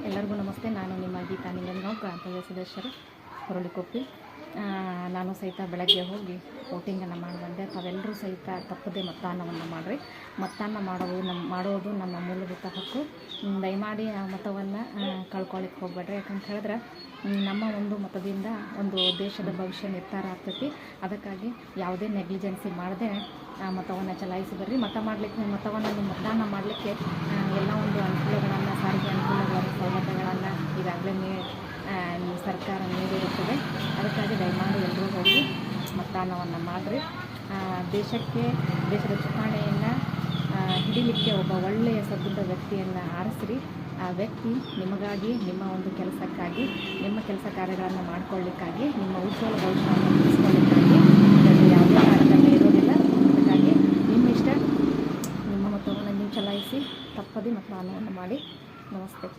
ಎಲ್ಲರಿಗೂ ನಮಸ್ತೆ. ನಾನು ನಿಮ್ಮ ಗೀತಾ ನಿಂಗನಗೌಡ, ಪ್ರಾಂತೀಯ ಸದಸ್ಯರು, ಹುರುಳಿಕೊಪ್ಪಿ. ನಾನು ಸಹಿತ ಬೆಳಗ್ಗೆ ಹೋಗಿ ವೋಟಿಂಗನ್ನು ಮಾಡಿ ಬಂದೆ. ತಾವೆಲ್ಲರೂ ಸಹಿತ ತಪ್ಪದೆ ಮತದಾನವನ್ನು ಮಾಡಿರಿ. ಮತದಾನ ಮಾಡೋದು ನಮ್ಮ ಮೂಲಭೂತ ಹಕ್ಕು. ದಯಮಾಡಿ ಆ ಮತವನ್ನು ಕಳ್ಕೊಳ್ಳಿಕ್ಕೆ ಹೋಗಬೇಡ್ರಿ. ಯಾಕಂತ ಹೇಳಿದ್ರೆ ನಮ್ಮ ಒಂದು ಮತದಿಂದ ಒಂದು ದೇಶದ ಭವಿಷ್ಯ ನಿರ್ಧಾರ ಆಗ್ತೈತಿ. ಅದಕ್ಕಾಗಿ ಯಾವುದೇ ನೆಗ್ಲಿಜೆನ್ಸಿ ಮಾಡದೆ ಆ ಮತವನ್ನು ಚಲಾಯಿಸಿ ಬರ್ರಿ. ಮತವನ್ನು ಮತದಾನ ಮಾಡಲಿಕ್ಕೆ ಎಲ್ಲ ಒಂದು ಅನುಕೂಲಗಳನ್ನು, ಸಾರಿಗೆ ಅನುಕೂಲಗಳನ್ನು, ಸೌಲಭ್ಯಗಳನ್ನು ಈಗಾಗಲೇ ಸರ್ಕಾರ ನೀಡಿರುತ್ತದೆ. ಅದಕ್ಕಾಗಿ ದಯಮಾಡಿ ಎಲ್ಲರೂ ಹೋಗಿ ಮತದಾನವನ್ನು ಮಾಡಿರಿ. ದೇಶದ ಚುನಾವಣೆಯನ್ನು ಹಿಡಿಲಿಕ್ಕೆ ಒಬ್ಬ ಒಳ್ಳೆಯ ಸದೃಢ ವ್ಯಕ್ತಿಯನ್ನು ಆರಿಸ್ರಿ. ಆ ವ್ಯಕ್ತಿ ನಿಮಗಾಗಿ, ನಿಮ್ಮ ಒಂದು ಕೆಲಸಕ್ಕಾಗಿ, ನಿಮ್ಮ ಕೆಲಸ ಕಾರ್ಯಗಳನ್ನು ಮಾಡಿಕೊಳ್ಳಿಕ್ಕಾಗಿ, ನಿಮ್ಮ ಉಜ್ವಲ ಭವಿಷ್ಯವನ್ನು ರೂಪಿಸ್ಕೊಳ್ಳಿಕ್ಕಾಗಿ ಇದರಲ್ಲಿ ಯಾವುದೇ ತಾರತಮ್ಯ ಇರೋದಿಲ್ಲ. ಅದಕ್ಕಾಗಿ ನಿಮ್ಮ ಇಷ್ಟ, ನಿಮ್ಮ ಮತವನ್ನು ನೀವು ಚಲಾಯಿಸಿ ತಪ್ಪದೆ ಮತದಾನವನ್ನು ಮಾಡಿ. ನಮಸ್ತೆ.